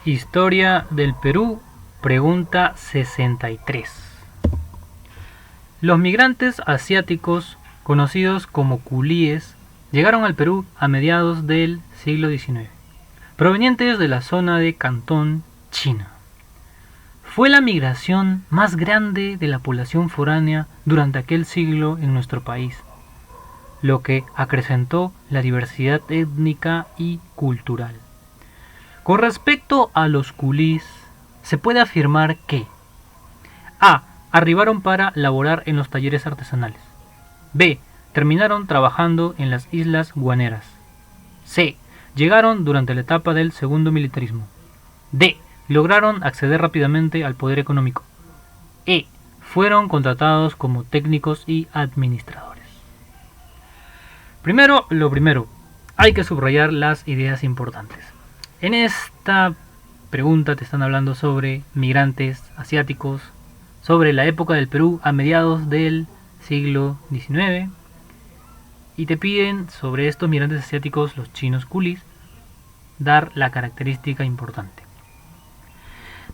Historia del Perú, pregunta 63. Los migrantes asiáticos, conocidos como culíes, llegaron al Perú a mediados del siglo XIX, provenientes de la zona de Cantón, China. Fue la migración más grande de la población foránea durante aquel siglo en nuestro país, lo que acrecentó la diversidad étnica y cultural. Con respecto a los culís, se puede afirmar que A. Arribaron para laborar en los talleres artesanales. B. Terminaron trabajando en las islas guaneras. C. Llegaron durante la etapa del segundo militarismo. D. Lograron acceder rápidamente al poder económico. E. Fueron contratados como técnicos y administradores. Primero, lo primero, hay que subrayar las ideas importantes. En esta pregunta te están hablando sobre migrantes asiáticos, sobre la época del Perú a mediados del siglo XIX, y te piden sobre estos migrantes asiáticos, los chinos culís, dar la característica importante.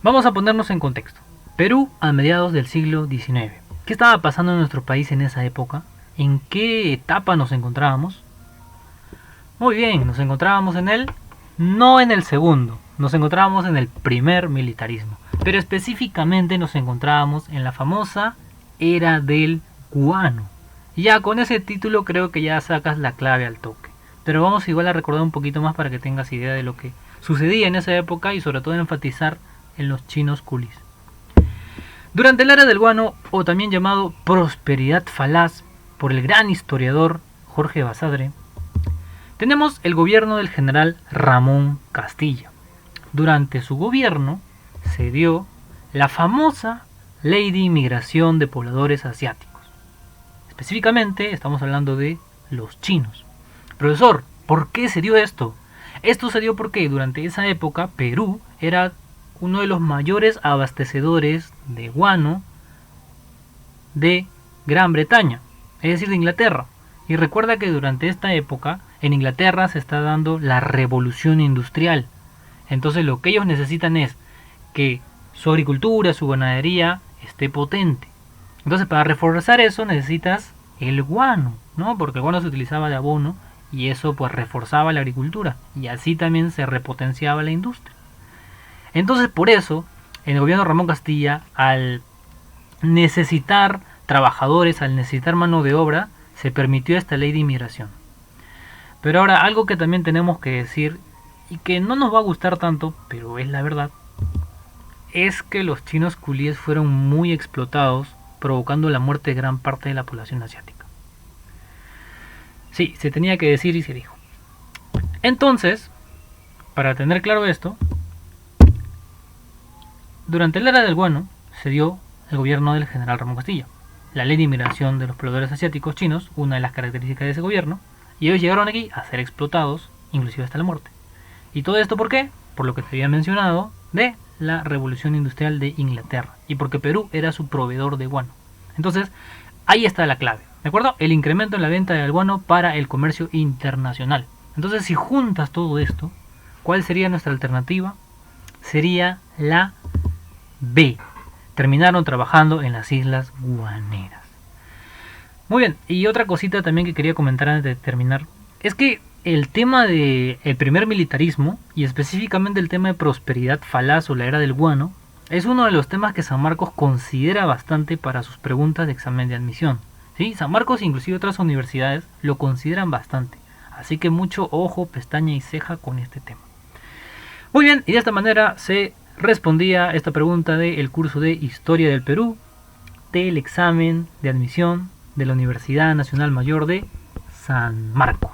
Vamos a ponernos en contexto. Perú a mediados del siglo XIX. ¿Qué estaba pasando en nuestro país en esa época? ¿En qué etapa nos encontrábamos? Muy bien, nos encontrábamos no en el segundo, nos encontrábamos en el primer militarismo, pero específicamente nos encontrábamos en la famosa era del guano. Ya con ese título creo que ya sacas la clave al toque, pero vamos igual a recordar un poquito más para que tengas idea de lo que sucedía en esa época y sobre todo enfatizar en los chinos culís. Durante la era del guano, o también llamado prosperidad falaz por el gran historiador Jorge Basadre, tenemos el gobierno del general Ramón Castilla. Durante su gobierno se dio la famosa Ley de Inmigración de Pobladores Asiáticos. Específicamente estamos hablando de los chinos. Profesor, ¿por qué se dio esto? Esto se dio porque durante esa época Perú era uno de los mayores abastecedores de guano de Gran Bretaña, es decir, de Inglaterra. Y recuerda que durante esta época en Inglaterra se está dando la revolución industrial. Entonces lo que ellos necesitan es que su agricultura, su ganadería esté potente. Entonces para reforzar eso necesitas el guano, ¿no? Porque el guano se utilizaba de abono y eso pues reforzaba la agricultura y así también se repotenciaba la industria. Entonces por eso el gobierno de Ramón Castilla, al necesitar trabajadores, al necesitar mano de obra, se permitió esta ley de inmigración. Pero ahora algo que también tenemos que decir y que no nos va a gustar tanto, pero es la verdad, es que los chinos culíes fueron muy explotados, provocando la muerte de gran parte de la población asiática. Sí, se tenía que decir y se dijo. Entonces, para tener claro esto, durante la era del guano se dio el gobierno del general Ramón Castilla, la ley de inmigración de los pobladores asiáticos chinos, una de las características de ese gobierno, y ellos llegaron aquí a ser explotados, inclusive hasta la muerte. ¿Y todo esto por qué? Por lo que te había mencionado de la revolución industrial de Inglaterra, y porque Perú era su proveedor de guano. Entonces, ahí está la clave, ¿de acuerdo? El incremento en la venta del guano para el comercio internacional. Entonces, si juntas todo esto, ¿cuál sería nuestra alternativa? Sería la B. Terminaron trabajando en las islas guaneras. Muy bien, y otra cosita también que quería comentar antes de terminar, es que el tema del primer militarismo, y específicamente el tema de prosperidad falaz o la era del guano, es uno de los temas que San Marcos considera bastante para sus preguntas de examen de admisión. ¿Sí? San Marcos, inclusive otras universidades, lo consideran bastante. Así que mucho ojo, pestaña y ceja con este tema. Muy bien, y de esta manera se respondía esta pregunta del curso de Historia del Perú del examen de admisión de la Universidad Nacional Mayor de San Marcos.